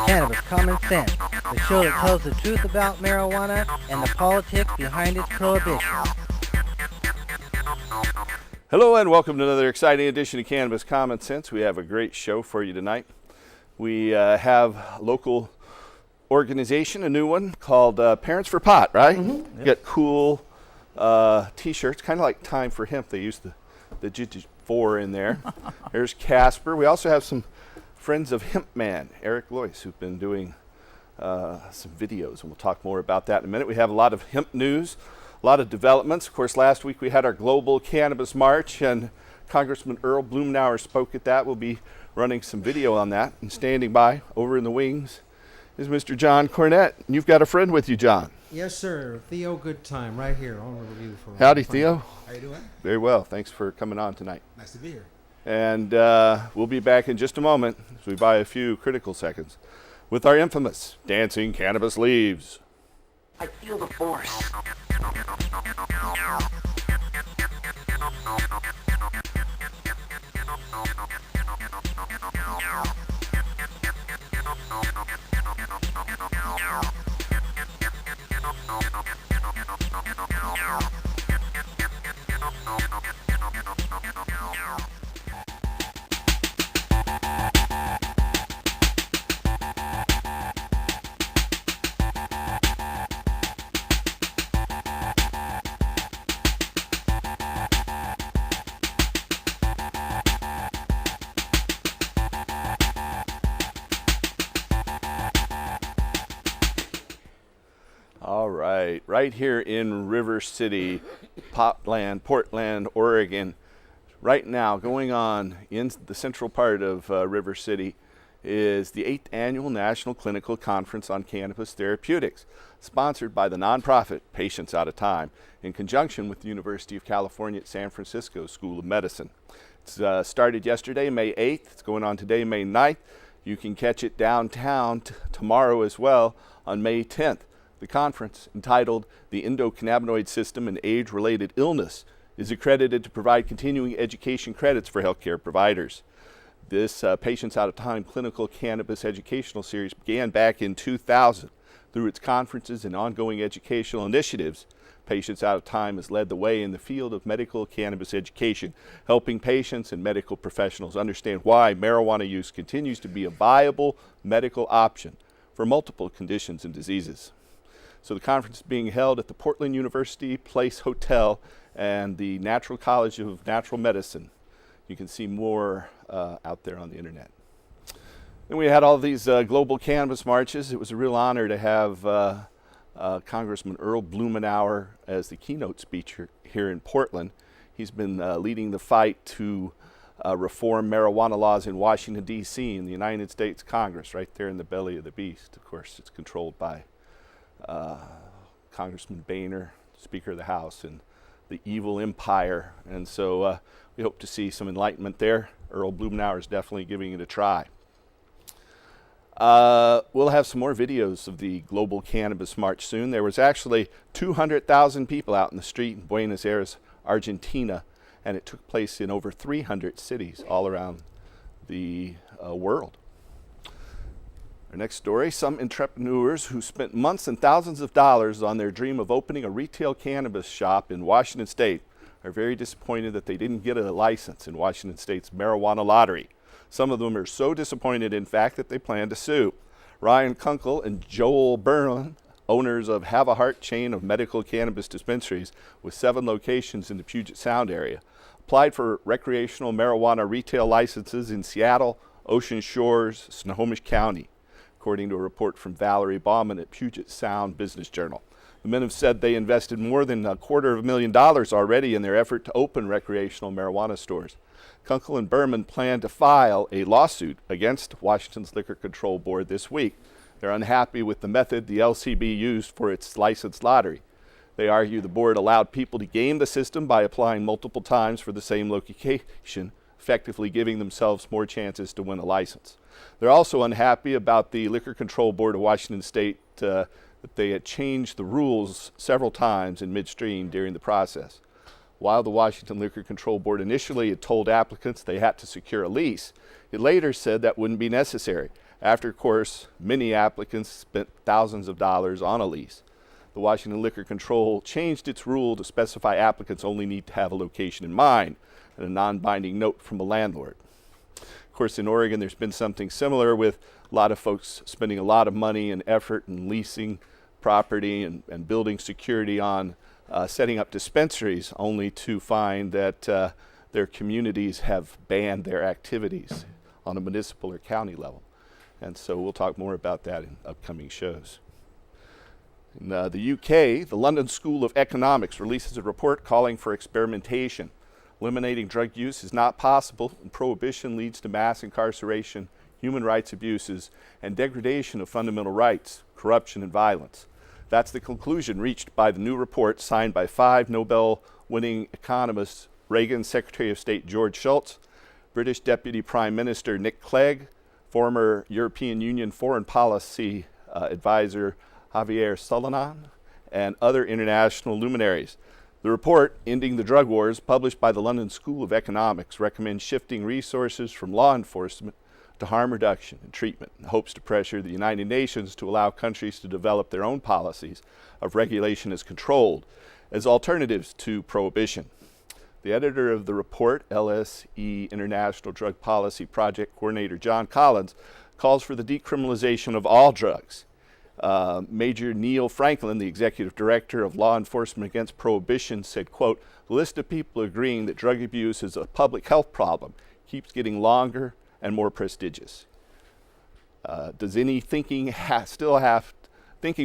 Cannabis Common Sense, the show that tells the truth about marijuana and the politics behind its prohibition. Hello and welcome to another exciting edition of Cannabis Common Sense. We have a great show for you tonight. We have a local organization, a new one called Parents for Pot, right? Mm-hmm. Yep. Got cool t-shirts, kind of like Time for Hemp. They used the digit 4 in there. There's Casper. We also have some friends of Hemp Man, Eric Loyce, who've been doing some videos, and we'll talk more about that in a minute. We have a lot of hemp news, a lot of developments. Of course, last week we had our global cannabis march, and Congressman Earl Blumenauer spoke at that. We'll be running some video on that. And standing by, over in the wings, is Mr. John Cornett. And you've got a friend with you, John. Yes, sir. Theo Goodtime, right here on the review. Howdy, Theo. How you doing? Very well. Thanks for coming on tonight. Nice to be here. And we'll be back in just a moment as we buy a few critical seconds with our infamous Dancing Cannabis Leaves. I feel the force. All right, right here in River City, Portland, Oregon. Right now, going on in the central part of River City is the 8th Annual National Clinical Conference on Cannabis Therapeutics, sponsored by the nonprofit Patients Out of Time, in conjunction with the University of California at San Francisco School of Medicine. It's started yesterday, May 8th. It's going on today, May 9th. You can catch it downtown tomorrow as well on May 10th. The conference, entitled The Endocannabinoid System and Age-Related Illness, is accredited to provide continuing education credits for healthcare providers. This Patients Out of Time clinical cannabis educational series began back in 2000. Through its conferences and ongoing educational initiatives, Patients Out of Time has led the way in the field of medical cannabis education, helping patients and medical professionals understand why marijuana use continues to be a viable medical option for multiple conditions and diseases. So the conference is being held at the Portland University Place Hotel and the Natural College of Natural Medicine. You can see more out there on the internet. Then we had all these global cannabis marches. It was a real honor to have Congressman Earl Blumenauer as the keynote speaker here in Portland. He's been leading the fight to reform marijuana laws in Washington, D.C. in the United States Congress, right there in the belly of the beast. Of course, it's controlled by Congressman Boehner, Speaker of the House, and the evil empire. And so we hope to see some enlightenment there. Earl Blumenauer is definitely giving it a try. We'll have some more videos of the Global Cannabis March soon. There was actually 200,000 people out in the street in Buenos Aires, Argentina, and it took place in over 300 cities all around the world. Our next story, some entrepreneurs who spent months and thousands of dollars on their dream of opening a retail cannabis shop in Washington State are very disappointed that they didn't get a license in Washington State's marijuana lottery. Some of them are so disappointed, in fact, that they plan to sue. Ryan Kunkel and Joel Byrne, owners of Have a Heart chain of medical cannabis dispensaries with 7 locations in the Puget Sound area, applied for recreational marijuana retail licenses in Seattle, Ocean Shores, Snohomish County, according to a report from Valerie Bauman at Puget Sound Business Journal. The men have said they invested more than $250,000 already in their effort to open recreational marijuana stores. Kunkel and Berman plan to file a lawsuit against Washington's Liquor Control Board this week. They're unhappy with the method the LCB used for its license lottery. They argue the board allowed people to game the system by applying multiple times for the same location, effectively giving themselves more chances to win a license. They're also unhappy about the Liquor Control Board of Washington State that they had changed the rules several times in midstream during the process. While the Washington Liquor Control Board initially had told applicants they had to secure a lease, it later said that wouldn't be necessary. After, of course, many applicants spent thousands of dollars on a lease. The Washington Liquor Control changed its rule to specify applicants only need to have a location in mind and a non-binding note from a landlord. Of course, in Oregon, there's been something similar with a lot of folks spending a lot of money and effort in leasing property and building security on setting up dispensaries, only to find that their communities have banned their activities on a municipal or county level. And so we'll talk more about that in upcoming shows. In the UK, the London School of Economics releases a report calling for experimentation. Eliminating drug use is not possible, and prohibition leads to mass incarceration, human rights abuses, and degradation of fundamental rights, corruption, and violence. That's the conclusion reached by the new report signed by 5 Nobel-winning economists: Reagan's Secretary of State George Shultz, British Deputy Prime Minister Nick Clegg, former European Union Foreign Policy Advisor Javier Solana, and other international luminaries. The report, Ending the Drug Wars, published by the London School of Economics, recommends shifting resources from law enforcement to harm reduction and treatment, and hopes to pressure the United Nations to allow countries to develop their own policies of regulation as controlled, as alternatives to prohibition. The editor of the report, LSE International Drug Policy Project Coordinator John Collins, calls for the decriminalization of all drugs. Major Neil Franklin, the executive director of Law Enforcement Against Prohibition, said, quote, "The list of people agreeing that drug abuse is a public health problem keeps getting longer and more prestigious. Does any thinking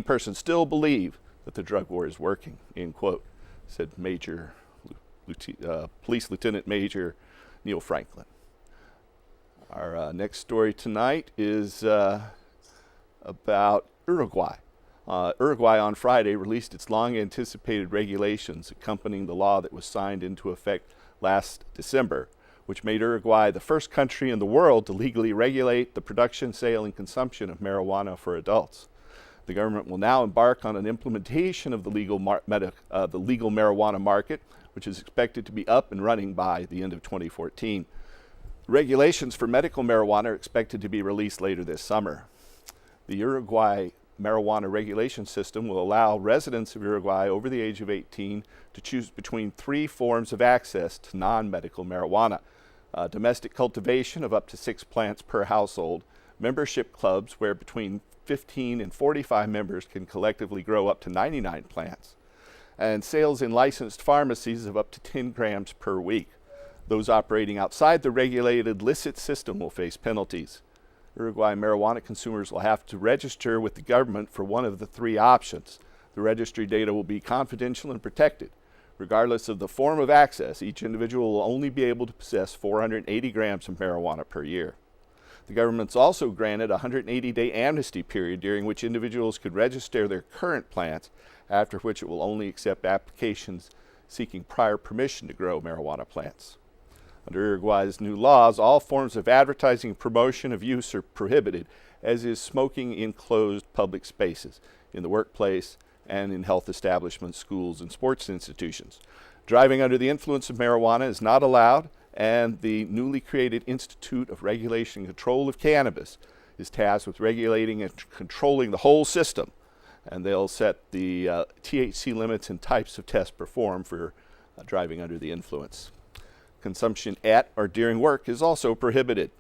person still believe that the drug war is working?" End quote, said Police Lieutenant Major Neil Franklin. Our next story tonight is about Uruguay. Uruguay on Friday released its long-anticipated regulations accompanying the law that was signed into effect last December, which made Uruguay the first country in the world to legally regulate the production, sale, and consumption of marijuana for adults. The government will now embark on an implementation of the legal marijuana market, which is expected to be up and running by the end of 2014. Regulations for medical marijuana are expected to be released later this summer. The Uruguay marijuana regulation system will allow residents of Uruguay over the age of 18 to choose between 3 forms of access to non-medical marijuana: domestic cultivation of up to 6 plants per household, membership clubs where between 15 and 45 members can collectively grow up to 99 plants, and sales in licensed pharmacies of up to 10 grams per week. Those operating outside the regulated licit system will face penalties. Uruguay marijuana consumers will have to register with the government for one of the 3 options. The registry data will be confidential and protected. Regardless of the form of access, each individual will only be able to possess 480 grams of marijuana per year. The government's also granted a 180-day amnesty period during which individuals could register their current plants, after which it will only accept applications seeking prior permission to grow marijuana plants. Under Uruguay's new laws, all forms of advertising and promotion of use are prohibited, as is smoking in closed public spaces, in the workplace, and in health establishments, schools, and sports institutions. Driving under the influence of marijuana is not allowed, and the newly created Institute of Regulation and Control of Cannabis is tasked with regulating and controlling the whole system, and they'll set the THC limits and types of tests performed for driving under the influence. Consumption at or during work is also prohibited.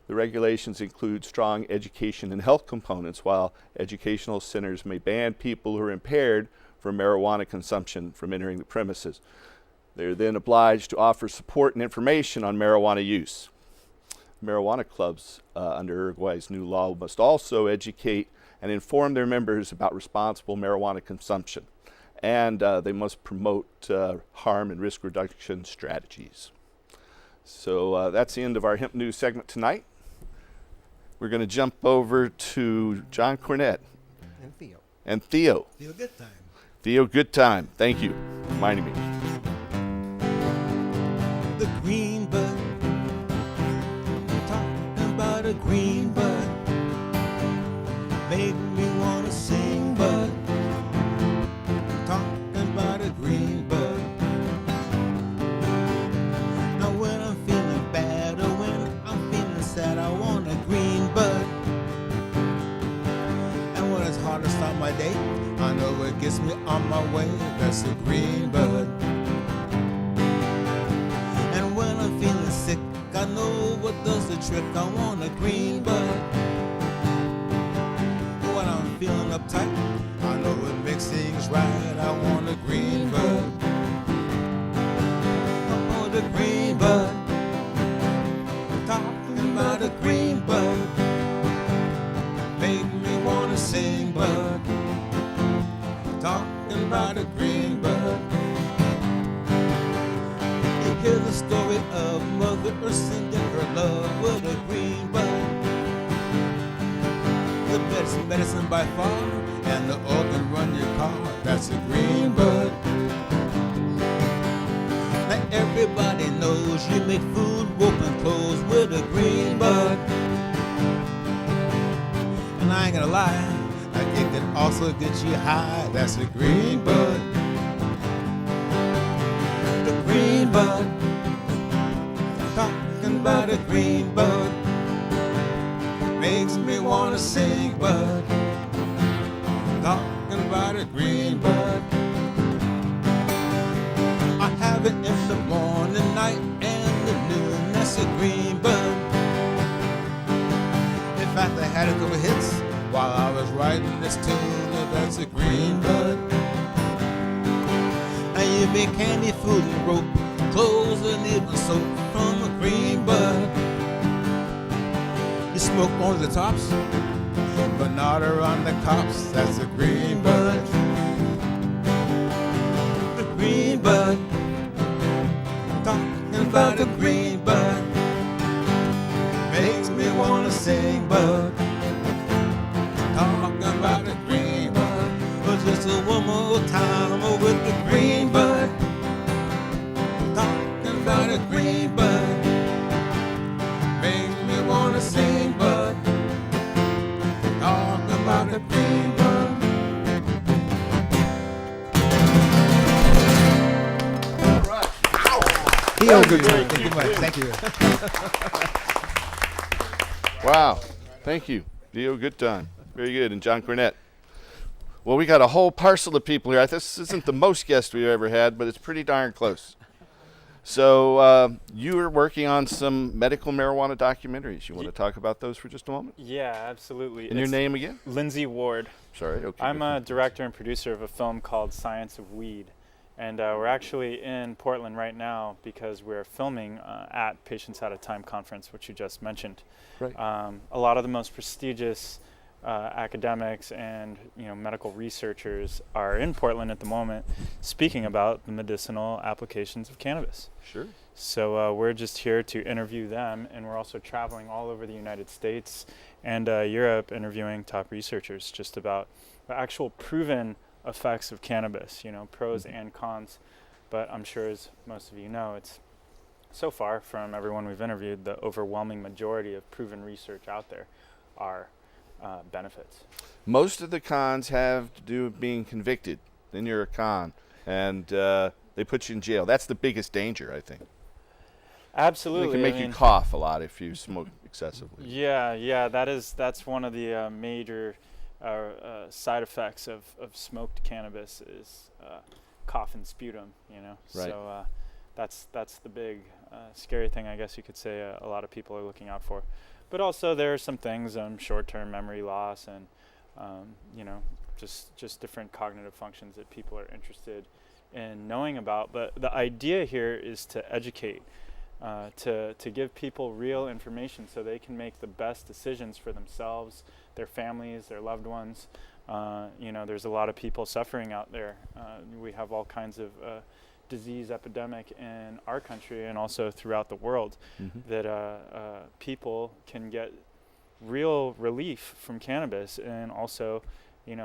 The regulations include strong education and health components, while educational centers may ban people who are impaired from marijuana consumption from entering the premises. They are then obliged to offer support and information on marijuana use. Marijuana clubs under Uruguay's new law must also educate and inform their members about responsible marijuana consumption, and they must promote harm and risk reduction strategies. So that's the end of our Hemp News segment tonight. We're going to jump over to John Cornett. And Theo. And Theo. Theo Goodtime. Theo Goodtime. Thank you for reminding me. The green bud, talking about a green bud, made me wanna sing, bud, talking about a green bud. Now when I'm feeling bad or when I'm feeling sad, I want a green bud. to start my day. I know it gets me on my way. That's a green bud. And when I'm feeling sick, I know what does the trick. I want a green bud. When I'm feeling uptight, I know it makes things right. I want a green bud. I want a green bud. Talking about a green bud. Make me wanna sing, bud. Talking about a green bud. You hear the story of Mother Earth sending her love with a green bud. The best medicine by far, and the organ run your car. That's a green bud. Now everybody knows you make food, rope, and clothes with a green bud. And I ain't gonna lie, I think it also gets you high. That's a green bud. The green bud. Talking about a green bud. Makes me wanna sing, bud. Talking about a green bud. I have it in the morning, night, and the noon. That's a green bud. In fact, I had a couple hits while I was writing this tune. That's a green bud. And you make candy, food, and rope, clothes, and even soap from a green bud. You smoke on the tops, but not around the cops. That's a green bud. The green bud. Talking about a green bud. Makes me wanna sing, bud. Talking about a green bud. But just one more time with the green bud. Talking about a green bud. Makes me wanna sing, bud. Talking about a green bud. Theo, good time. Thank you much. Thank you. Wow. Thank you. Dio, good time. Very good. And John Cornett. Well, we got a whole parcel of people here. This isn't the most guests we've ever had, but it's pretty darn close. So you are working on some medical marijuana documentaries. You want to talk about those for just a moment? Yeah, absolutely. And your name again? Lindsay Ward. Sorry. Okay. I'm a director and producer of a film called Science of Weed. And we're actually in Portland right now because we're filming at Patients Out of Time conference, which you just mentioned. Right. A lot of the most prestigious academics and medical researchers are in Portland at the moment speaking about the medicinal applications of cannabis. Sure. So we're just here to interview them, and we're also traveling all over the United States and Europe interviewing top researchers just about the actual proven effects of cannabis, pros and cons. But I'm sure, as most of you know, it's so far from everyone we've interviewed, the overwhelming majority of proven research out there are benefits. Most of the cons have to do with being convicted. Then you're a con, and they put you in jail. That's the biggest danger, I think. Absolutely. They can make you cough a lot if you smoke excessively. Yeah, that's one of the major side effects of smoked cannabis is cough and sputum, Right. So that's the big scary thing, I guess you could say, a lot of people are looking out for. But also there are some things, short-term memory loss and just different cognitive functions that people are interested in knowing about. But the idea here is to educate, to give people real information so they can make the best decisions for themselves, their families, their loved ones. There's a lot of people suffering out there. We have all kinds of disease epidemic in our country and also throughout the world that people can get real relief from cannabis. And also,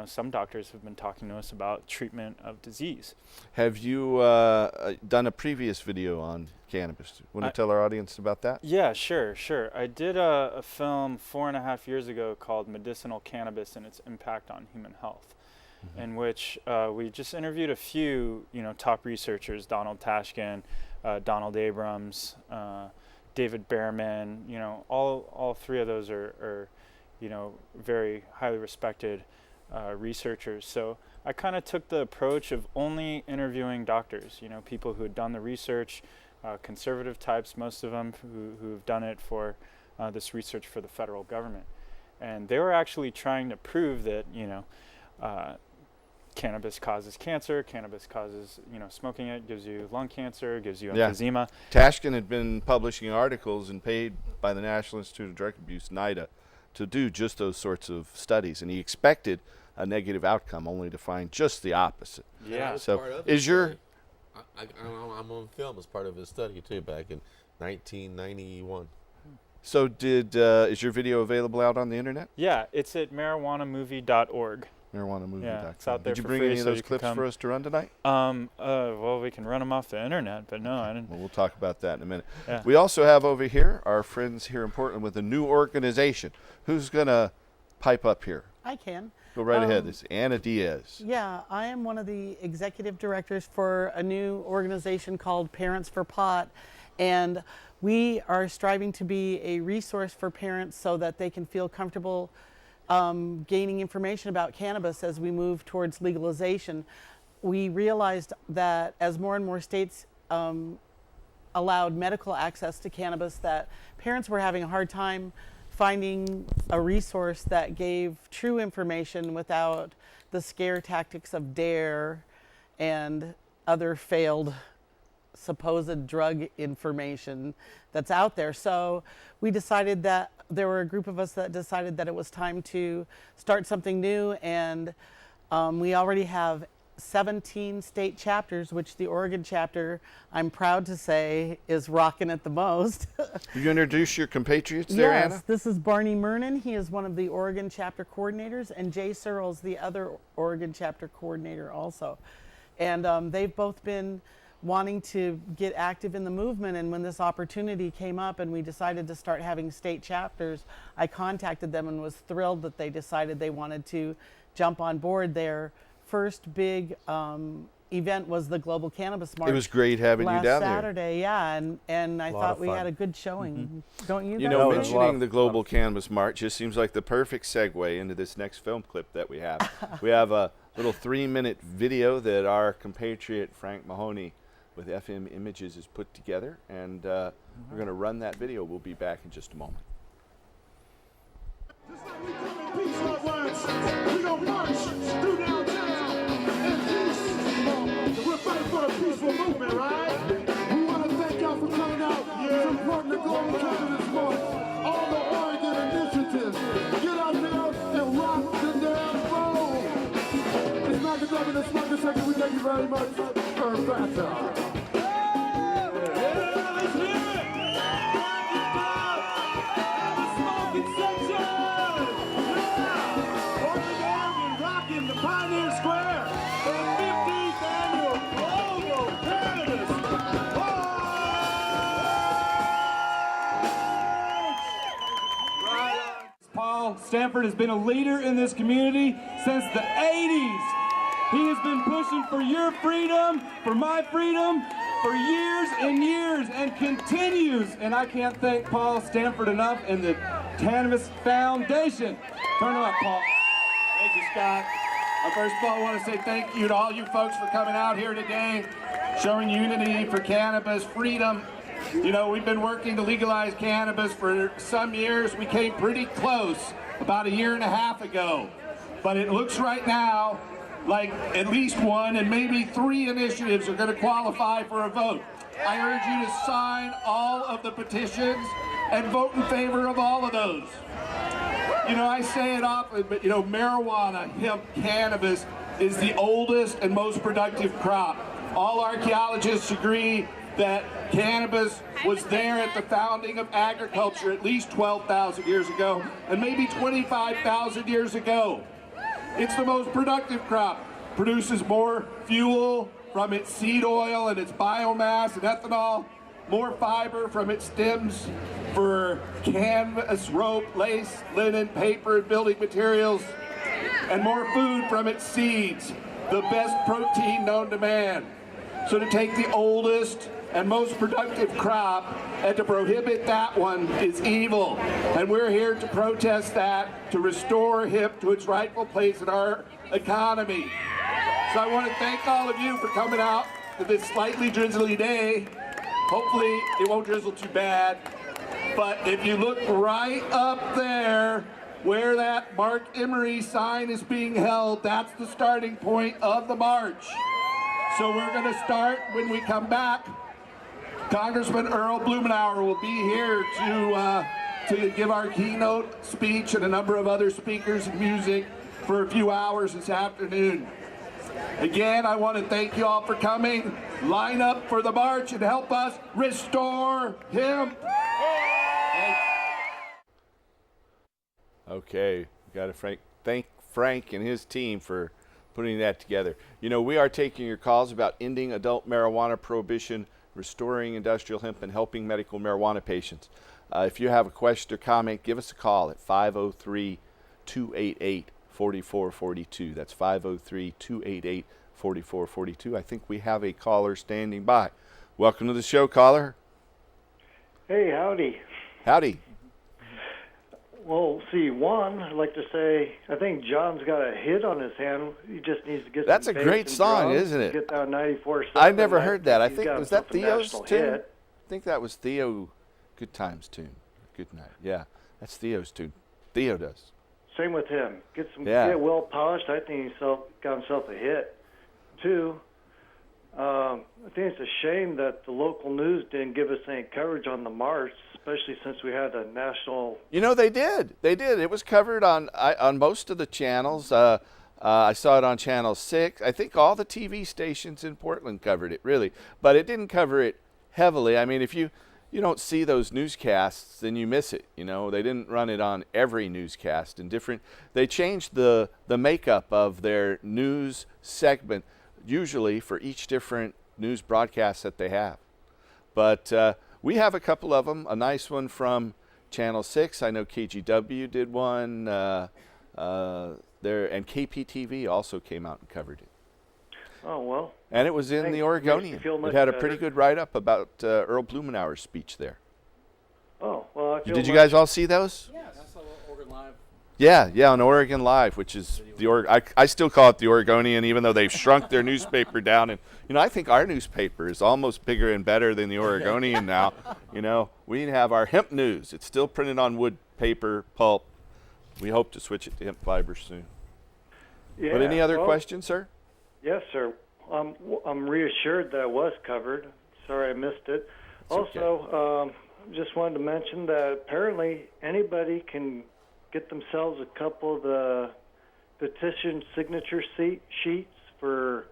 some doctors have been talking to us about treatment of disease. Have you done a previous video on cannabis? Want to tell our audience about that? Yeah, sure. I did a film 4.5 years ago called Medicinal Cannabis and Its Impact on Human Health, in which we just interviewed a few, top researchers: Donald Tashkin, Donald Abrams, David Behrman. All three of those are very highly respected researchers. So I kind of took the approach of only interviewing doctors, you know, people who had done the research, conservative types, most of them who've done it for this research for the federal government. And they were actually trying to prove that, you know, cannabis causes cancer, cannabis causes, you know, smoking it gives you lung cancer, gives you emphysema. Tashkin had been publishing articles and paid by the National Institute of Drug Abuse, NIDA, to do just those sorts of studies, and he expected a negative outcome only to find just the opposite. Yeah. So is your... I'm on film as part of his study too back in 1991. So is your video available out on the internet? Yeah, it's at marijuanamovie.org. Marijuanamovie.com. Yeah, it's out there. Did you for bring free, any of so those you can clips come. for us to run tonight? Well, we can run them off the internet, but no, I didn't. Well, we'll talk about that in a minute. Yeah. We also have over here our friends here in Portland with a new organization. Who's going to pipe up here? I can. Go right ahead. This is Anna Diaz. Yeah, I am one of the executive directors for a new organization called Parents for Pot, and we are striving to be a resource for parents so that they can feel comfortable gaining information about cannabis as we move towards legalization. We realized that as more and more states allowed medical access to cannabis, that parents were having a hard time finding a resource that gave true information without the scare tactics of DARE and other failed supposed drug information that's out there. So we decided that there were a group of us that decided that it was time to start something new, and we already have 17 state chapters, which the Oregon chapter, I'm proud to say, is rocking it the most. You introduce your compatriots there, Yes, Anna? this is Barney Murnan. He is one of the Oregon chapter coordinators, and Jay Searles, the other Oregon chapter coordinator also. And they've both been wanting to get active in the movement, and when this opportunity came up and we decided to start having state chapters, I contacted them and was thrilled that they decided they wanted to jump on board. Their first big event was the Global Cannabis March. It was great having you down last there. Saturday, yeah, and I thought we had a good showing. Don't you? You guys know, think? mentioning the Global Cannabis March just seems like the perfect segue into this next film clip that we have. We have a little 3-minute video that our compatriot Frank Mahoney with FM Images has put together, and we're going to run that video. We'll be back in just a moment. Just like we come in peace, loved ones, we gon' march through downtown in peace. We're fighting for a peaceful movement, right? We want to thank y'all for coming out, supporting the Global Cannabis March, all the Oregon initiatives. Get out there and rock the damn phone. It's Mac and Devin, it's Marcus Second. We thank you very much for Fata. Stanford has been a leader in this community since the 80s. He has been pushing for your freedom, for my freedom, for years and years, and continues. And I can't thank Paul Stanford enough and the Cannabis Foundation. Turn it up, Paul. Thank you, Scott. First of all, I want to say thank you to all you folks for coming out here today, showing unity for cannabis, freedom. You know, we've been working to legalize cannabis for some years. We came pretty close about 1.5 years ago. But it looks right now like at least 1 and maybe 3 initiatives are going to qualify for a vote. I urge you to sign all of the petitions and vote in favor of all of those. You know, I say it often, but you know, marijuana, hemp, cannabis is the oldest and most productive crop. All archaeologists agree that cannabis was there at the founding of agriculture at least 12,000 years ago, and maybe 25,000 years ago. It's the most productive crop. Produces more fuel from its seed oil and its biomass and ethanol, more fiber from its stems for canvas, rope, lace, linen, paper, and building materials, and more food from its seeds, the best protein known to man. So to take the oldest, and most productive crop, and to prohibit that one is evil. And we're here to protest that, to restore hemp to its rightful place in our economy. So I want to thank all of you for coming out to this slightly drizzly day. Hopefully it won't drizzle too bad. But if you look right up there, where that Mark Emery sign is being held, that's the starting point of the march. So we're going to start when we come back. Congressman Earl Blumenauer will be here to give our keynote speech and a number of other speakers and music for a few hours this afternoon. Again, I want to thank you all for coming. Line up for the march and help us restore hemp. Okay, got to thank Frank and his team for putting that together. You know, we are taking your calls about ending adult marijuana prohibition, restoring industrial hemp, and helping medical marijuana patients. If you have a question or comment, give us a call at 503-288-4442. That's 503-288-4442. I think we have a caller standing by. Welcome to the show, caller. Hey, howdy. Howdy. Well, see, I'd like to say, I think John's got a hit on his hand. He just needs to get That's some a great bass and song, drums isn't it? Get down 94.7. I never heard that. I he's think, got was that himself a Theo's national tune? hit. I think that was Theo Good Times tune. Good night. Yeah, that's Theo's tune. Theo does. Same with him. Get well polished. I think he's got himself a hit. Two, I think it's a shame that the local news didn't give us any coverage on the march, especially since we had a national. You know, they did. They did. It was covered on most of the channels. I saw it on Channel 6. I think all the TV stations in Portland covered it, really. But it didn't cover it heavily. I mean, if you don't see those newscasts, then you miss it. You know, they didn't run it on every newscast. They changed the makeup of their news segment, usually for each different news broadcast that they have. But we have a couple of them. A nice one from Channel 6. I know KGW did one there, and KPTV also came out and covered it. Oh, well. And it was in the Oregonian. It had a pretty good write-up about Earl Blumenauer's speech there. Oh, well, I feel Did you guys all see those? Yes. I saw Oregon Live. Yeah, on Oregon Live, which is I still call it the Oregonian, even though they've shrunk their newspaper down. And I think our newspaper is almost bigger and better than the Oregonian now. You know, we have our hemp news. It's still printed on wood, paper, pulp. We hope to switch it to hemp fiber soon. Yeah, but any other questions, sir? Yes, sir. I'm reassured that it was covered. Sorry I missed it. It's also, just wanted to mention that apparently anybody can get themselves a couple of the petition signature sheets for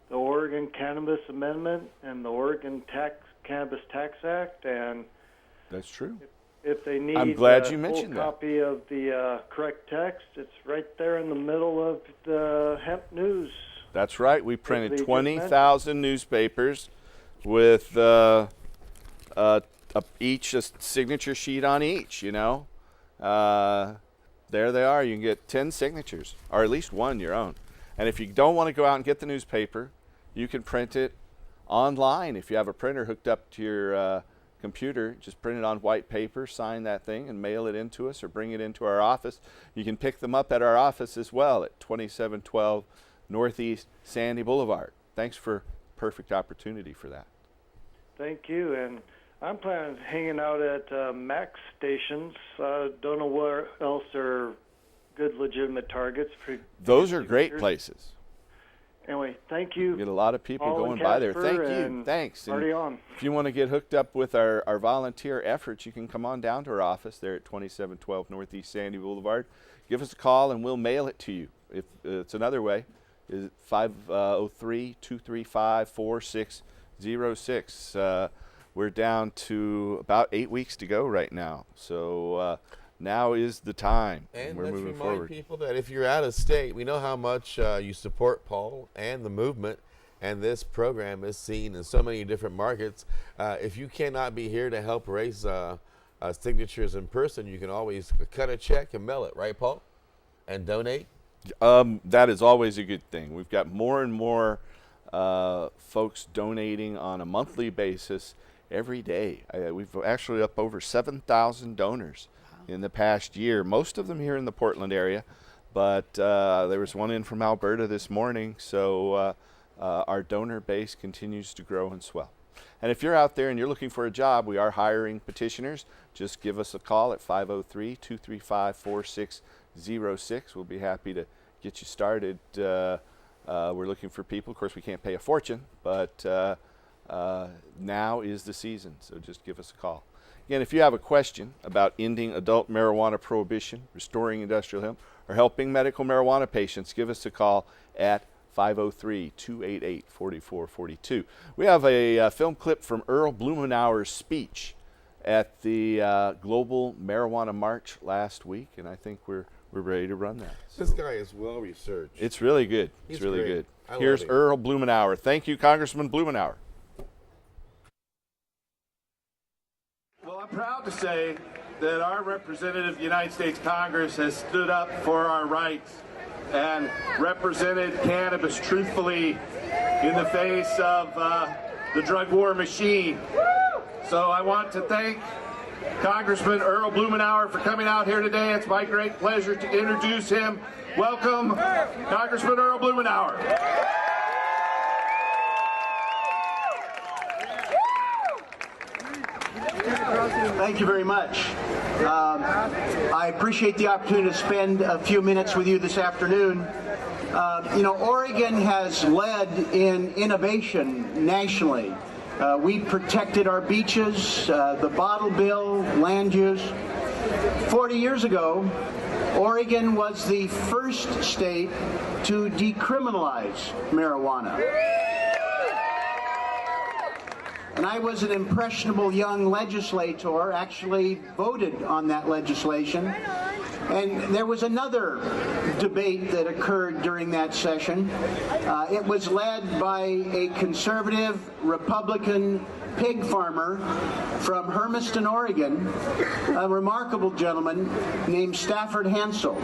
the Oregon Cannabis Amendment and the Oregon Cannabis Tax Act. And that's true. If they need I'm glad a you mentioned full copy of the correct text, it's right there in the middle of the hemp news. That's right. We printed 20,000 newspapers with each a signature sheet on each, you know. There they are. You can get 10 signatures, or at least one your own. And if you don't want to go out and get the newspaper, you can print it online. If you have a printer hooked up to your computer, just print it on white paper, sign that thing, and mail it in to us or bring it into our office. You can pick them up at our office as well at 2712 Northeast Sandy Boulevard. Thanks for perfect opportunity for that. Thank you. And I'm planning on hanging out at Max stations. Don't know where else are good, legitimate targets. Those are great places. Anyway, thank you. Get a lot of people going by there. Thank you. Thanks. Party on. If you want to get hooked up with our volunteer efforts, you can come on down to our office there at 2712 Northeast Sandy Boulevard. Give us a call and we'll mail it to you. If it's another way, is 503-235-4606. We're down to about 8 weeks to go right now. So now is the time. And we're let's moving remind forward. people that if you're out of state, we know how much you support Paul and the movement, and this program is seen in so many different markets. If you cannot be here to help raise signatures in person, you can always cut a check and mail it, right, Paul? And donate? That is always a good thing. We've got more and more folks donating on a monthly basis every day. We've actually up over 7,000 donors in the past year, most of them here in the Portland area, but there was one in from Alberta this morning, so our donor base continues to grow and swell. And if you're out there and you're looking for a job, we are hiring petitioners. Just give us a call at 503-235-4606. We'll be happy to get you started. We're looking for people. Of course, we can't pay a fortune, but now is the season, so just give us a call. Again, if you have a question about ending adult marijuana prohibition, restoring industrial hemp, or helping medical marijuana patients, give us a call at 503-288-4442. We have a film clip from Earl Blumenauer's speech at the Global Marijuana March last week, and I think we're ready to run that. This guy is well researched. It's really good. It's really great. good. I Here's love him. Earl Blumenauer. Thank you, Congressman Blumenauer. Well, I'm proud to say that our representative of the United States Congress has stood up for our rights and represented cannabis truthfully in the face of the drug war machine. So I want to thank Congressman Earl Blumenauer for coming out here today. It's my great pleasure to introduce him. Welcome, Congressman Earl Blumenauer. Thank you very much. I appreciate the opportunity to spend a few minutes with you this afternoon. Oregon has led in innovation nationally. We protected our beaches, the bottle bill, land use. 40 years ago, Oregon was the first state to decriminalize marijuana. And I was an impressionable young legislator, actually voted on that legislation. And there was another debate that occurred during that session. It was led by a conservative Republican pig farmer from Hermiston, Oregon, a remarkable gentleman named Stafford Hansel,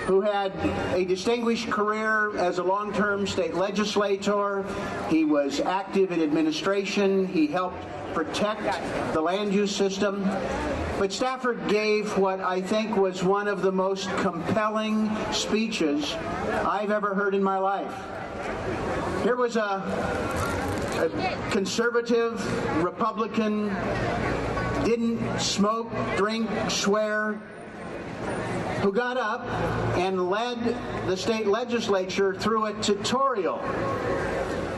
who had a distinguished career as a long-term state legislator. He was active in administration. He helped protect the land use system. But Stafford gave what I think was one of the most compelling speeches I've ever heard in my life. Here was a conservative Republican, didn't smoke, drink, swear, who got up and led the state legislature through a tutorial.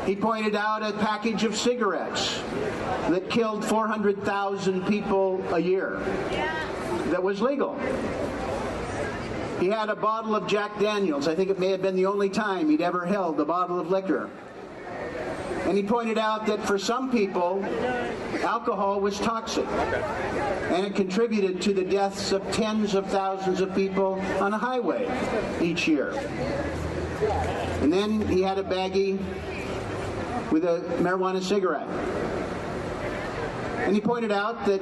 He pointed out a package of cigarettes that killed 400,000 people a year that was legal. He had a bottle of Jack Daniels. I think it may have been the only time he'd ever held a bottle of liquor. And he pointed out that for some people, alcohol was toxic. And it contributed to the deaths of tens of thousands of people on a highway each year. And then he had a baggie with a marijuana cigarette. And he pointed out that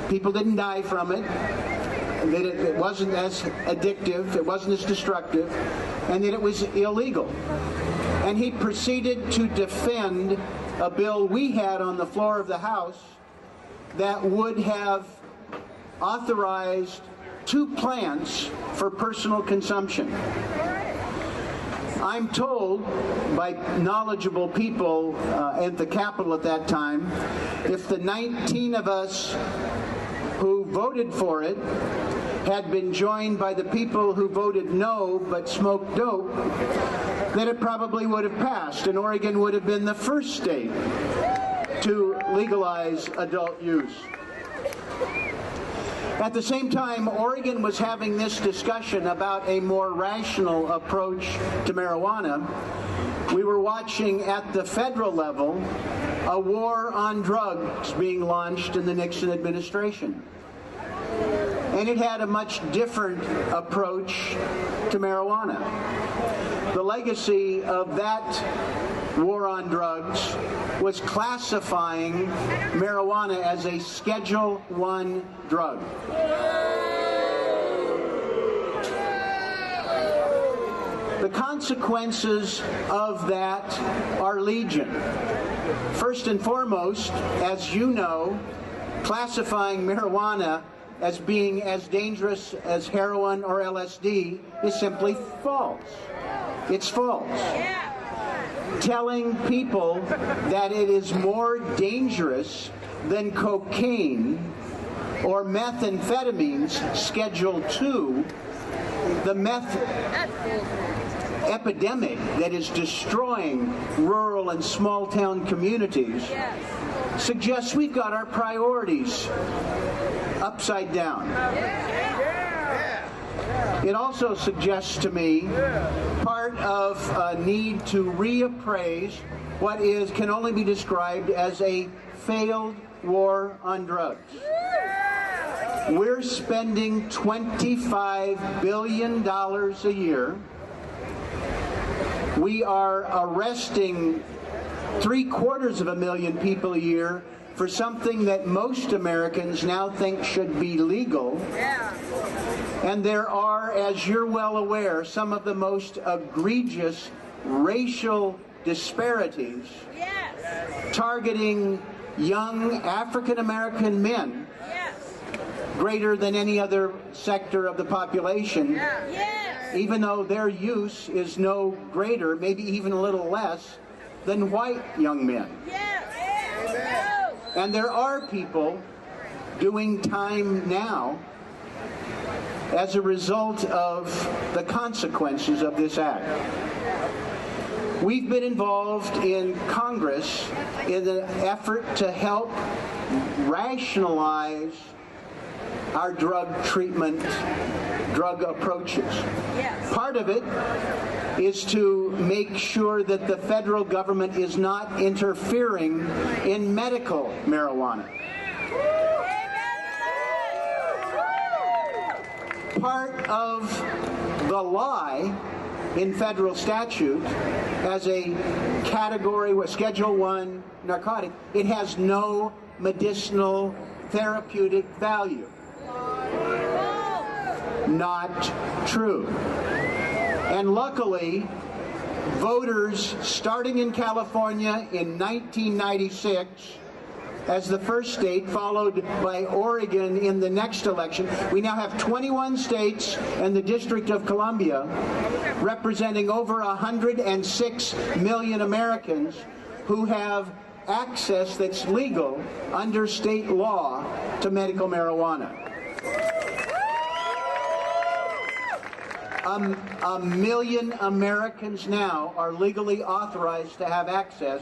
people didn't die from it, that it wasn't as addictive, it wasn't as destructive, and that it was illegal. And he proceeded to defend a bill we had on the floor of the House that would have authorized 2 plants for personal consumption. I'm told by knowledgeable people at the Capitol at that time, if the 19 of us who voted for it had been joined by the people who voted no but smoked dope, then it probably would have passed, and Oregon would have been the first state to legalize adult use. At the same time, Oregon was having this discussion about a more rational approach to marijuana. We were watching at the federal level a war on drugs being launched in the Nixon administration. And it had a much different approach to marijuana. The legacy of that war on drugs was classifying marijuana as a Schedule I drug. The consequences of that are legion. First and foremost, as you know, classifying marijuana as being as dangerous as heroin or LSD is simply false. It's false. Telling people that it is more dangerous than cocaine or methamphetamines, Schedule II, the meth epidemic that is destroying rural and small-town communities, suggests we've got our priorities upside down. It also suggests to me part of a need to reappraise what can only be described as a failed war on drugs. We're spending $25 billion a year. We are arresting 750,000 people a year for something that most Americans now think should be legal. And there are, as you're well aware, some of the most egregious racial disparities targeting young African American men greater than any other sector of the population, even though their use is no greater, maybe even a little less, than white young men. And there are people doing time now as a result of the consequences of this act. We've been involved in Congress in an effort to help rationalize our drug treatment, drug approaches. Part of it is to make sure that the federal government is not interfering in medical marijuana. Part of the lie in federal statute as a category with Schedule I narcotic, it has no medicinal therapeutic value. Not true. And luckily, voters starting in California in 1996 as the first state, followed by Oregon in the next election. We now have 21 states and the District of Columbia representing over 106 million Americans who have access that's legal under state law to medical marijuana. A million Americans now are legally authorized to have access,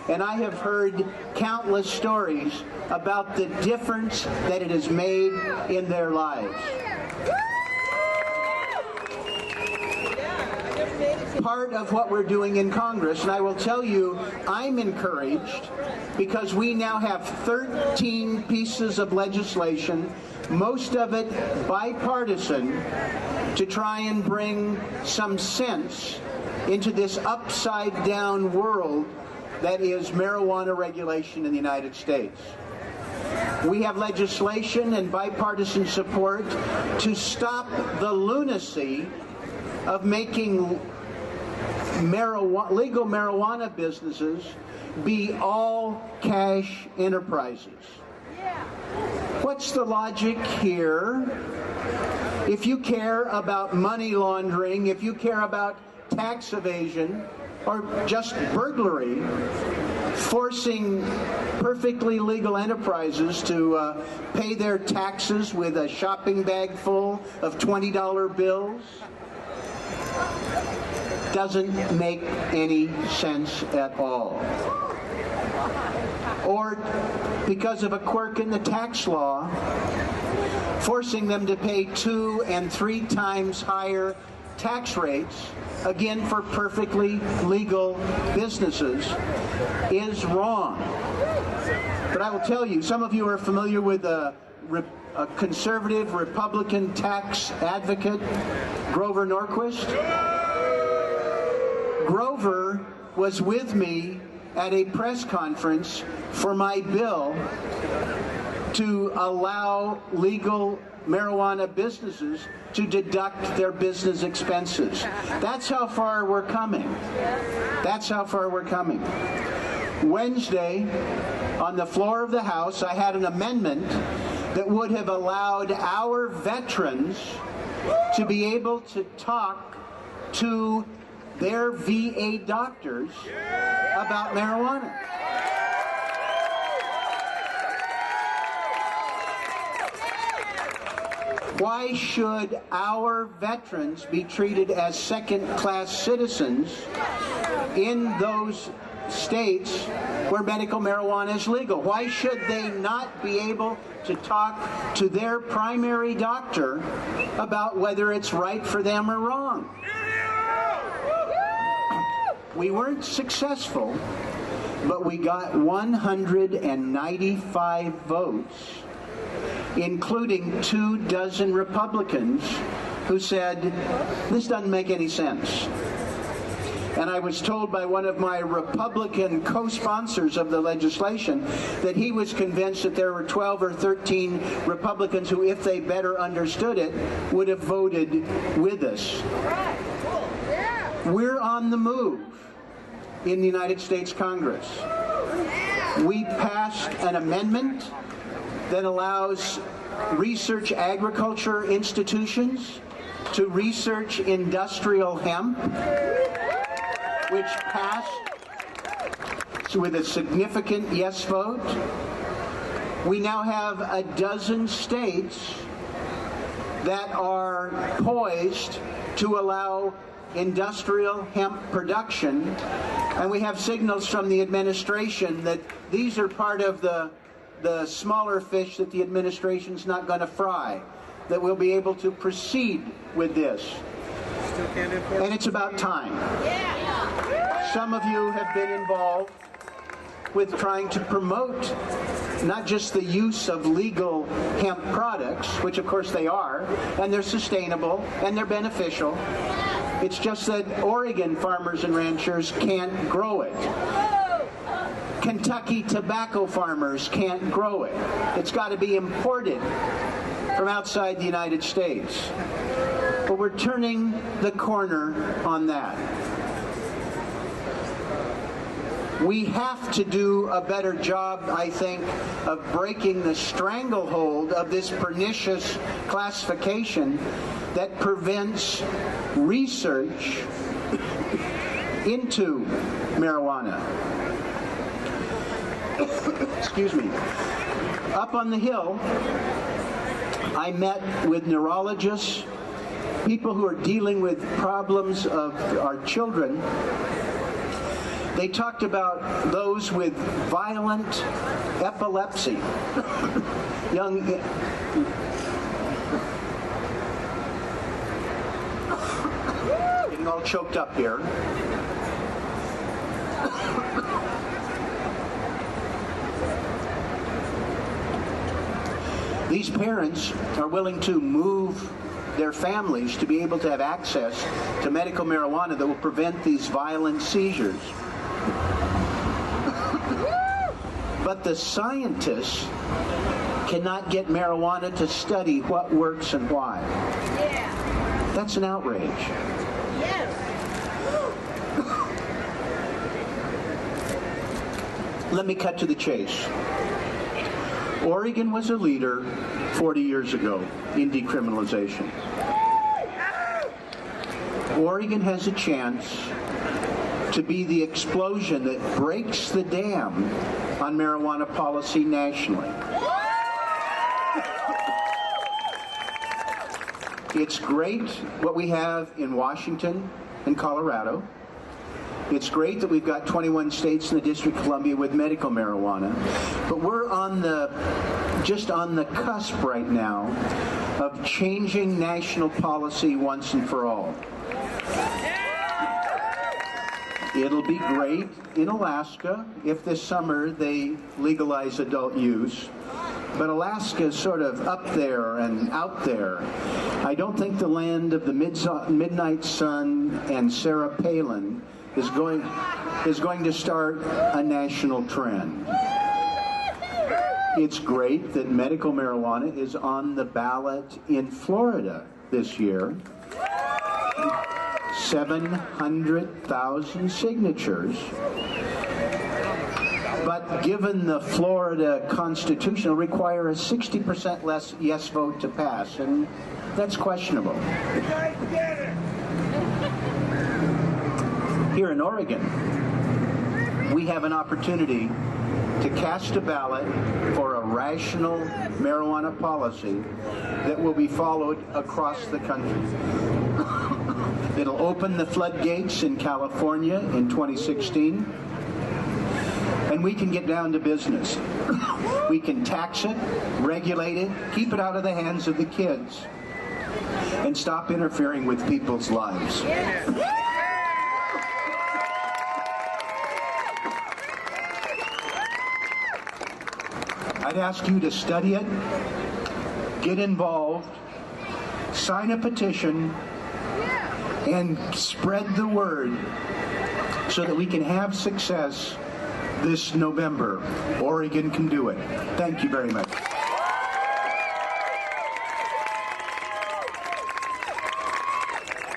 and I have heard countless stories about the difference that it has made in their lives. Part of what we're doing in Congress, and I will tell you, I'm encouraged because we now have 13 pieces of legislation, most of it bipartisan, to try and bring some sense into this upside-down world that is marijuana regulation in the United States. We have legislation and bipartisan support to stop the lunacy of making legal marijuana businesses be all cash enterprises. What's the logic here? If you care about money laundering, if you care about tax evasion, or just burglary, forcing perfectly legal enterprises to pay their taxes with a shopping bag full of $20 bills, doesn't make any sense at all. Or because of a quirk in the tax law, forcing them to pay 2 and 3 times higher tax rates, again for perfectly legal businesses, is wrong. But I will tell you, some of you are familiar with a conservative Republican tax advocate, Grover Norquist. Grover was with me at a press conference for my bill to allow legal marijuana businesses to deduct their business expenses. That's how far we're coming. That's how far we're coming. Wednesday, on the floor of the House, I had an amendment that would have allowed our veterans to be able to talk to their VA doctors about marijuana. Why should our veterans be treated as second-class citizens in those states where medical marijuana is legal? Why should they not be able to talk to their primary doctor about whether it's right for them or wrong? We weren't successful, but we got 195 votes, including 24 Republicans who said, this doesn't make any sense. And I was told by one of my Republican co-sponsors of the legislation that he was convinced that there were 12 or 13 Republicans who, if they better understood it, would have voted with us. We're on the move in the United States Congress. We passed an amendment that allows research agriculture institutions to research industrial hemp, which passed with a significant yes vote. We now have a dozen states that are poised to allow industrial hemp production, and we have signals from the administration that these are part of the smaller fish that the administration's not going to fry, that we'll be able to proceed with this. And it's about time. Some of you have been involved with trying to promote not just the use of legal hemp products, which of course they are, and they're sustainable and they're beneficial. It's just that Oregon farmers and ranchers can't grow it. Kentucky tobacco farmers can't grow it. It's got to be imported from outside the United States. But we're turning the corner on that. We have to do a better job, I think, of breaking the stranglehold of this pernicious classification that prevents research into marijuana. Excuse me. Up on the Hill, I met with neurologists, people who are dealing with problems of our children. They talked about those with violent epilepsy. Getting all choked up here. These parents are willing to move their families to be able to have access to medical marijuana that will prevent these violent seizures. But the scientists cannot get marijuana to study what works and why. That's an outrage. Let me cut to the chase. Oregon was a leader 40 years ago in decriminalization. Oregon has a chance to be the explosion that breaks the dam on marijuana policy nationally. It's great what we have in Washington and Colorado. It's great that we've got 21 states in the District of Columbia with medical marijuana, but we're just on the cusp right now of changing national policy once and for all. It'll be great in Alaska if this summer they legalize adult use. But Alaska is sort of up there and out there. I don't think the land of the midnight sun and Sarah Palin is going to start a national trend. It's great that medical marijuana is on the ballot in Florida this year. 700,000 signatures. But given the Florida Constitution, it'll require a 60% less yes vote to pass, and that's questionable. Here in Oregon, we have an opportunity to cast a ballot for a rational marijuana policy that will be followed across the country. It'll open the floodgates in California in 2016, and we can get down to business. We can tax it, regulate it, keep it out of the hands of the kids, and stop interfering with people's lives. I'd ask you to study it, get involved, sign a petition, and spread the word so that we can have success this November. Oregon can do it. Thank you very much.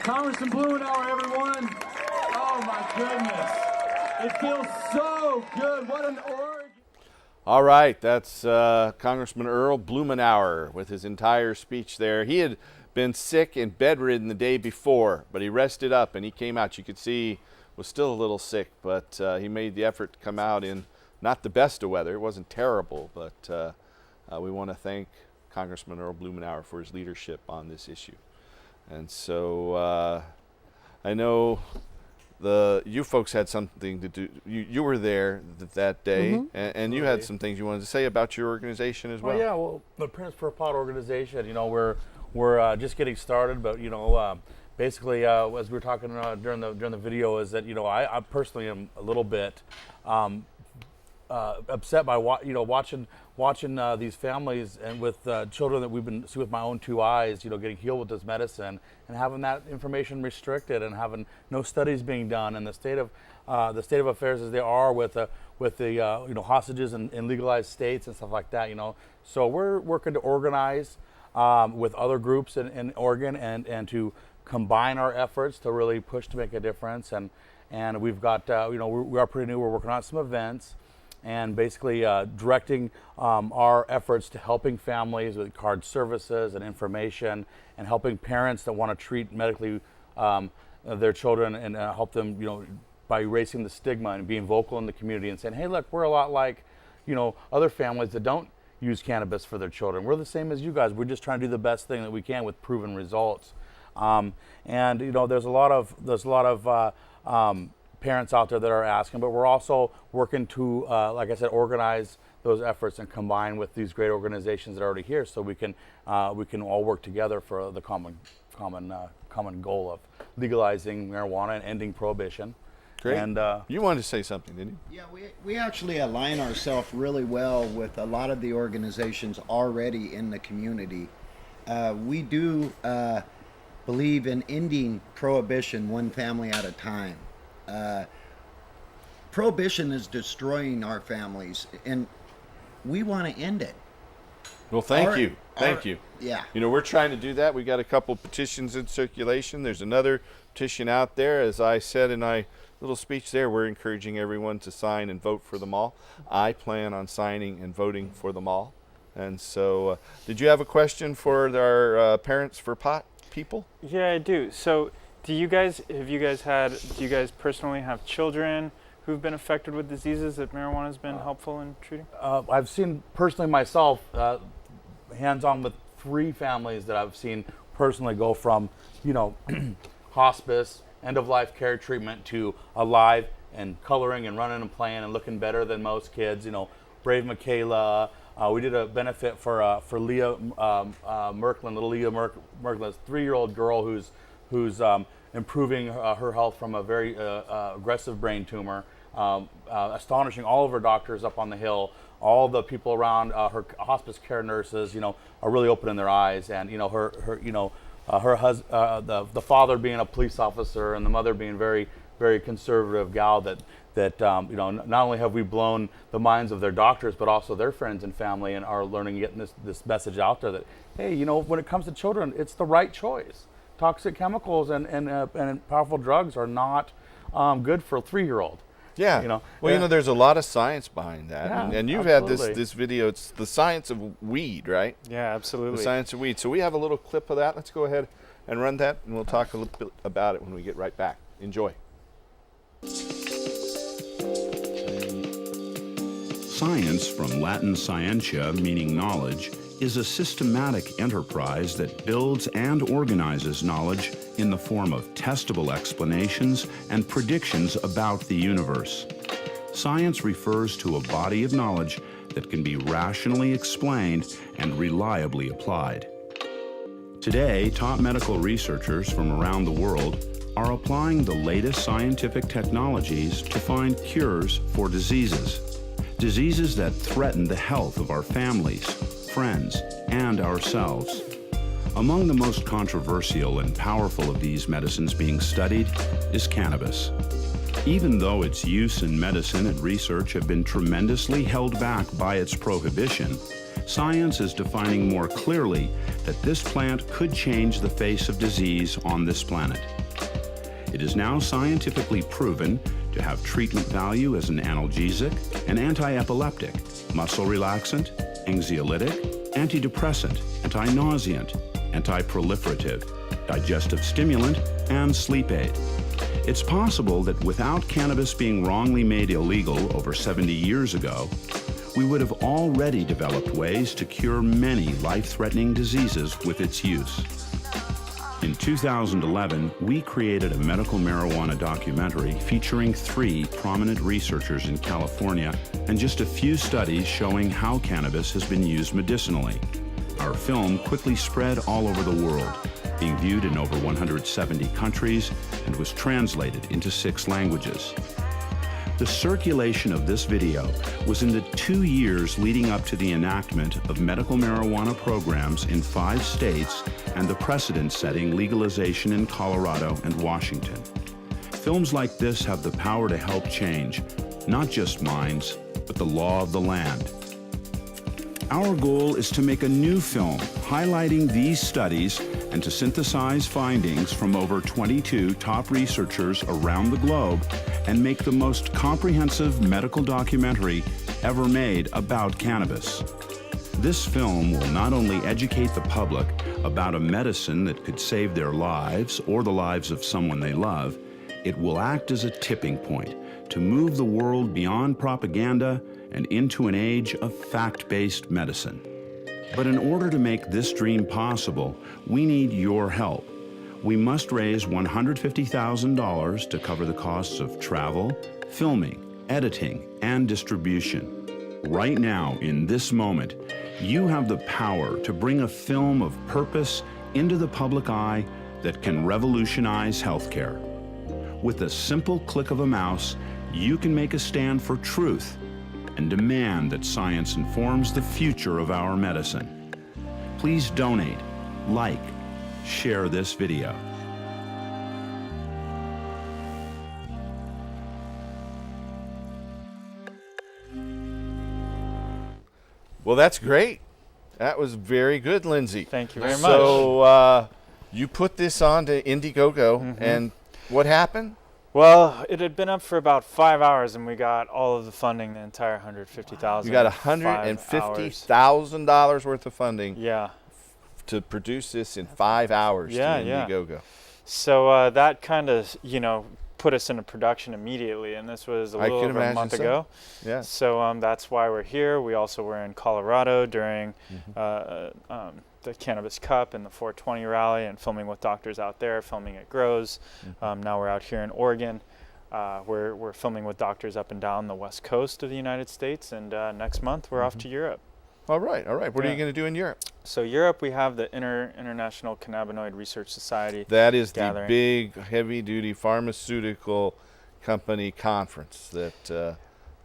Congressman Blumenauer, everyone. Oh my goodness. It feels so good. What an Oregon. All right, that's Congressman Earl Blumenauer with his entire speech there. He had been sick and bedridden the day before, but he rested up and he came out. You could see he was still a little sick, but he made the effort to come out in not the best of weather. It wasn't terrible, but we want to thank Congressman Earl Blumenauer for his leadership on this issue. And so I know you folks had something to do. You were there that day, and you had some things you wanted to say about your organization as well. Yeah, well, the Parents for Pot organization, we're just getting started, but basically, as we were talking during the video, is that I personally am a little bit upset by watching these families and with children that we've been seeing with my own two eyes, getting healed with this medicine, and having that information restricted, and having no studies being done, and the state of affairs as they are with the hostages in legalized states and stuff like that. So we're working to organize with other groups in Oregon and to combine our efforts to really push to make a difference. And we've got we are pretty new. We're working on some events, and basically directing our efforts to helping families with card services and information, and helping parents that want to treat medically their children, and help them, by erasing the stigma and being vocal in the community and saying, hey, look, we're a lot like, other families that don't use cannabis for their children. We're the same as you guys. We're just trying to do the best thing that we can with proven results. And there's a lot of parents out there that are asking, but we're also working to, like I said, organize those efforts and combine with these great organizations that are already here, so we can all work together for the common goal of legalizing marijuana and ending prohibition. Great. And you wanted to say something, didn't you? Yeah, we actually align ourselves really well with a lot of the organizations already in the community. We do believe in ending prohibition one family at a time. Prohibition is destroying our families, and we want to end it. Well, thank you. Yeah. We're trying to do that. We got a couple petitions in circulation. There's another petition out there. As I said in my little speech there, we're encouraging everyone to sign and vote for them all. I plan on signing and voting for them all. And so, did you have a question for our Parents for Pot people? Yeah, I do. So, do you guys personally have children who've been affected with diseases that marijuana has been helpful in treating? I've seen personally myself, hands-on with 3 families that I've seen personally go from, hospice, end-of-life care treatment to alive and coloring and running and playing and looking better than most kids. Brave Michaela. We did a benefit for Leah Merklin, little Leah Merklin, a 3-year-old girl who's improving her health from a very aggressive brain tumor. Astonishing all of her doctors up on the Hill, all the people around her hospice care nurses, are really opening their eyes, and her husband, the father being a police officer and the mother being very, very conservative gal that that you know, not only have we blown the minds of their doctors, but also their friends and family, and are learning, getting this message out there that, hey, you know, when it comes to children, it's the right choice. Toxic chemicals and powerful drugs are not good for a 3-year-old. Yeah. You know. Well, you know, there's a lot of science behind that, Yeah, and you've absolutely. had this video. It's the science of weed, right? Yeah, absolutely. The science of weed. So we have a little clip of that. Let's go ahead and run that, and we'll talk a little bit about it when we get right back. Enjoy. Science, from Latin scientia, meaning knowledge, is a systematic enterprise that builds and organizes knowledge in the form of testable explanations and predictions about the universe. Science refers to a body of knowledge that can be rationally explained and reliably applied. Today, top medical researchers from around the world are applying the latest scientific technologies to find cures for diseases that threaten the health of our families, friends, and ourselves. Among the most controversial and powerful of these medicines being studied is cannabis. Even though its use in medicine and research have been tremendously held back by its prohibition, science is defining more clearly that this plant could change the face of disease on this planet. It is now scientifically proven to have treatment value as an analgesic, an anti-epileptic, muscle relaxant, anxiolytic, antidepressant, anti-nauseant, anti-proliferative, digestive stimulant, and sleep aid. It's possible that without cannabis being wrongly made illegal over 70 years ago, we would have already developed ways to cure many life-threatening diseases with its use. In 2011, we created a medical marijuana documentary featuring 3 prominent researchers in California and just a few studies showing how cannabis has been used medicinally. Our film quickly spread all over the world, being viewed in over 170 countries and was translated into 6 languages. The circulation of this video was in the 2 years leading up to the enactment of medical marijuana programs in 5 states and the precedent-setting legalization in Colorado and Washington. Films like this have the power to help change, not just minds, but the law of the land. Our goal is to make a new film highlighting these studies and to synthesize findings from over 22 top researchers around the globe and make the most comprehensive medical documentary ever made about cannabis. This film will not only educate the public about a medicine that could save their lives or the lives of someone they love, it will act as a tipping point to move the world beyond propaganda and into an age of fact-based medicine. But in order to make this dream possible, we need your help. We must raise $150,000 to cover the costs of travel, filming, editing, and distribution. Right now, in this moment, you have the power to bring a film of purpose into the public eye that can revolutionize healthcare. With a simple click of a mouse, you can make a stand for truth and demand that science informs the future of our medicine. Please donate, like, share this video. Well, that's great. That was very good, Lindsay. Thank you very much. So you put this on to Indiegogo, and what happened? Well, it had been up for about 5 hours, and we got all of the funding, the entire $150,000. You got $150,000 worth of funding. Yeah. To produce this in 5 hours. Yeah, to Indiegogo. So that kind of, put us into production immediately, and this was a little over a month ago. Yeah. So that's why we're here. We also were in Colorado during the Cannabis Cup and the 420 rally, and filming with doctors out there, filming at Grows. Now we're out here in Oregon. We're filming with doctors up and down the west coast of the United States, and next month we're off to Europe. All right. What are you going to do in Europe? So Europe, we have the International Cannabinoid Research Society. That is gathering. The big, heavy-duty pharmaceutical company conference. That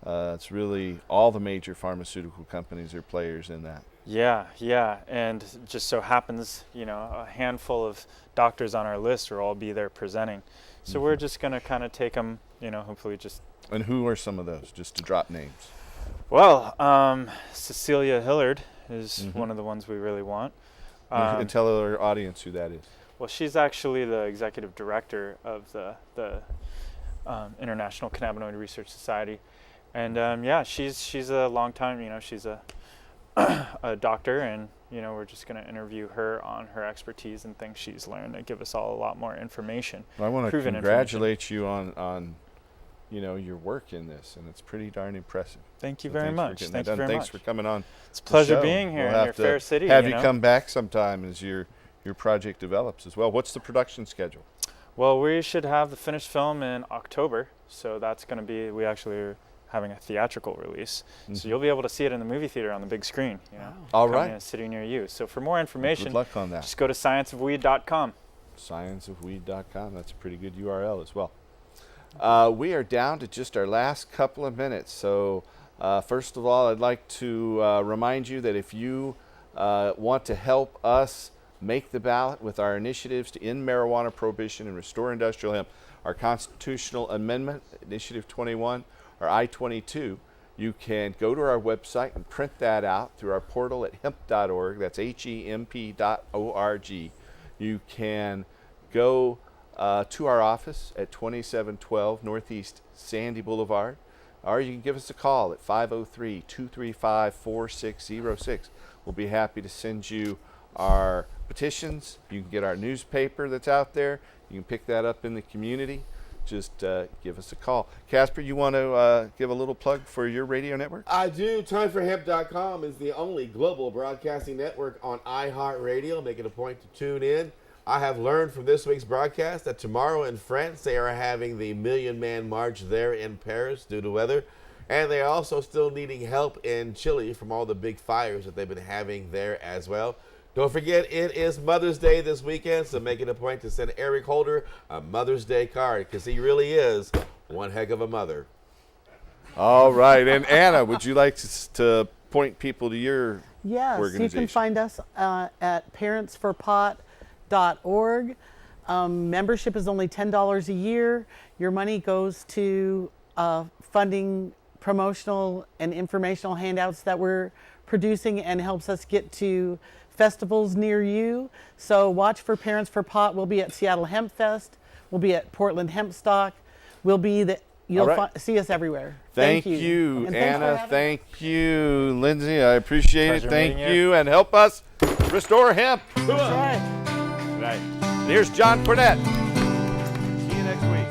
it's really all the major pharmaceutical companies are players in that. Yeah, and just so happens, a handful of doctors on our list will all be there presenting. So we're just going to kind of take them, hopefully just And who are some of those, just to drop names? Well, Cecilia Hillard is one of the ones we really want. And tell our audience who that is. Well, she's actually the executive director of the International Cannabinoid Research Society. And yeah, she's a long time, she's a doctor, and we're just going to interview her on her expertise and things she's learned and give us all a lot more information. Well, I want to congratulate you on your work in this, and it's pretty darn impressive. Thank you very much. Thank you very much. Thanks for coming on. It's a pleasure being here in your fair city. Have you come back sometime as your project develops as well. What's the production schedule? Well, we should have the finished film in October, so that's going to be, we actually are having a theatrical release. So you'll be able to see it in the movie theater on the big screen, All right. in a city near you. So for more information, good luck on that. Just go to scienceofweed.com. Scienceofweed.com. That's a pretty good URL as well. We are down to just our last couple of minutes. So first of all, I'd like to remind you that if you want to help us make the ballot with our initiatives to end marijuana prohibition and restore industrial hemp, our constitutional amendment, Initiative 21, or I-22, you can go to our website and print that out through our portal at hemp.org. That's HEMP.org. You can go to our office at 2712 Northeast Sandy Boulevard, or you can give us a call at 503-235-4606. We'll be happy to send you our petitions. You can get our newspaper that's out there. You can pick that up in the community. Just give us a call. Casper, you want to give a little plug for your radio network? I do. TimeForHemp.com is the only global broadcasting network on iHeartRadio. Make it a point to tune in. I have learned from this week's broadcast that tomorrow in France they are having the Million Man March there in Paris due to weather. And they are also still needing help in Chile from all the big fires that they've been having there as well. Don't forget, it is Mother's Day this weekend, so make it a point to send Eric Holder a Mother's Day card, because he really is one heck of a mother. All right. And Anna, would you like to point people to your organization? Yes, you can find us at parentsforpot.org. Membership is only $10 a year. Your money goes to funding promotional and informational handouts that we're producing and helps us get to festivals near you. So watch for Parents for Pot. We'll be at Seattle Hemp Fest. We'll be at Portland Hemp Stock. We'll be you'll see us everywhere. Thank you, Anna. Thank you, Lindsay. I appreciate it. Thank you, and help us restore hemp. That's right. Right. And here's John Cornett. See you next week.